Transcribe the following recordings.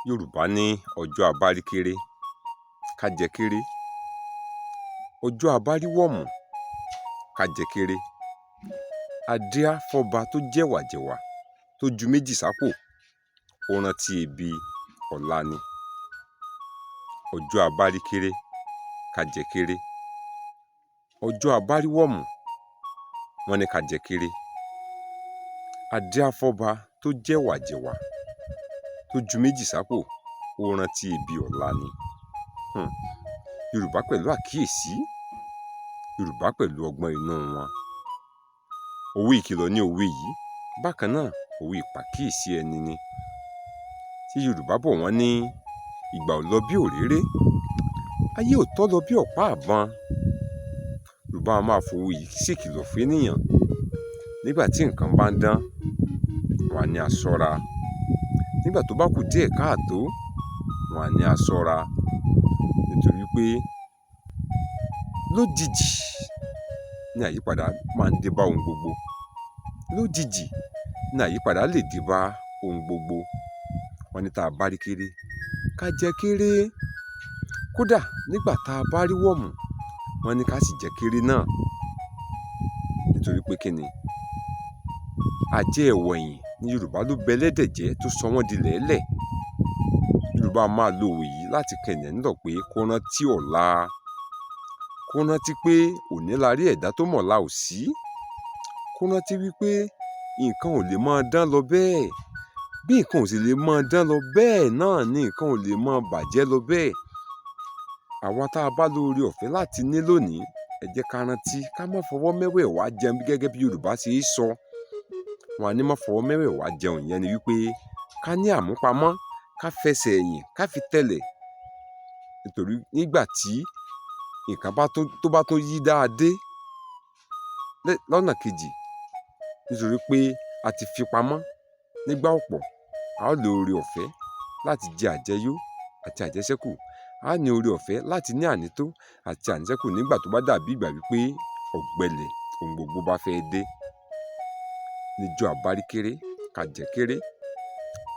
Yorùbá ní ọjọ́ abárí kéré ká jẹ kéré, ọjọ́ abárí wọ̀mù ká jẹ kéré. Adíá fọ́ba tó jẹ̀wàjẹ̀wà tó ju méjì sápò, ó rántí ebi ọ̀la ni. Ọjọ́ abárí kéré ká jẹ kéré, ọjọ́ abárí wọ̀mù wọ́n ní ká jẹ kéré. Adíá fọ́ba tó jẹ̀wàjẹ̀wà tó ju méjì sápò, ó rántí ebi ọ̀la ni. Yorùbá pẹ̀lú àkíyèsí, Yorùbá pẹ̀lú ọgbọ́n inú wọn. Òwe ìkìlọ̀ ní òwe yìí, bákan náà òwe ìpàkíyèsí ẹni ni. Tí Yorùbá bọ̀ wọ́n ní ìgbà ò lọ bí òréré, ayé ò tọ́ lọ bí ọ̀pá àbọn. Yorùbá máa fòwe yìí ṣèkìlọ̀ fún ènìyàn nígbà tí nǹkan bá ń dán, wọ́n á ní a ṣọ́ra. Nígbà tó bá kù díẹ̀ káàtó, wọ́n á ní a ṣọ́ra. Nítorí pé lójijì ní àyípadà máa ń dé bá ohun gbogbo. Lójijì ní àyípadà lè dé bá ohun gbogbo. Wọ́n ní tá a bá rí kéré ká jẹ kéré. Kódà nígbà tá a bá rí wọ̀mù, wọ́n ní ká sì jẹ kéré náà. Nítorí pé kíni, àjẹ́ ẹ̀wọ̀nyìn ní Yorùbá ló bẹ ẹlẹ́dẹ̀ jẹ́ tó sọ wọ́n di lẹ̀ẹ́lẹ̀. Yorùbá máa lo òwe yìí láti kàn ènìyàn nílọ̀ pé kó rántí ọ̀la, kó rántí pé òní la rí ẹ̀dá tó mọ̀la ò sí, kó rántí wípé nǹkan ò lè máa dán lọ bẹ́ẹ̀. Bí nǹkan ò sì lè máa dán lọ bẹ́ẹ̀ náà ni nǹkan ò lè máa bàjẹ́ lọ bẹ́ẹ̀. Àwa tá a bá lóore ọ̀fẹ́ láti ní lónìí, ẹ jẹ́ ká rántí ká má fọwọ́ mẹ́wẹ̀ẹ̀wá jẹun gẹ́gẹ́ bí Yorùbá ṣe é sọ. Wọ́n á ní má fọwọ́ mẹ́wẹ̀ẹ̀wá jẹun, ìyẹn ni wípé ká ní àmúpamọ́, ká fẹsẹ̀ ẹ̀yìn, ká fi tẹ̀lẹ̀. Nítorí nígbà tí nǹkan tó bá tó yí dáadé lọ́nà kejì, nítorí pé a ti fi pamọ́ nígbà ọ̀pọ̀, a ó lo oore ọ̀fẹ́ láti jẹ àjẹyó àti àjẹṣẹ́kù. A ní oore ọ̀fẹ́ láti ní ànító àti àníṣẹ́kù nígbà tó bá dàbí ìgbà wípé ọ̀gbẹlẹ̀ ohun gbogbo bá fẹ́ dé. Níjọ́ abárí kéré ká jẹ kéré,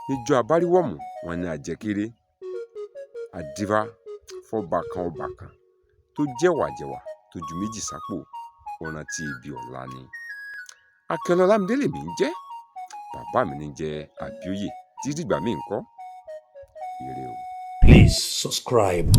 níjọ́ abárí wọ̀mù wọ́n ní a jẹ kéré. Adífá fọ́ba kan ọba kan tó jẹ̀wàjẹ̀wà tó ju méjì sápò, ó rántí ebi ọ̀la ni. Akíọlá Ọlámídé lèmi ń jẹ́, bàbá mi ní jẹ́ Àbíòye. Títí dìgbà míì ńkọ́, ire o. Please subscribe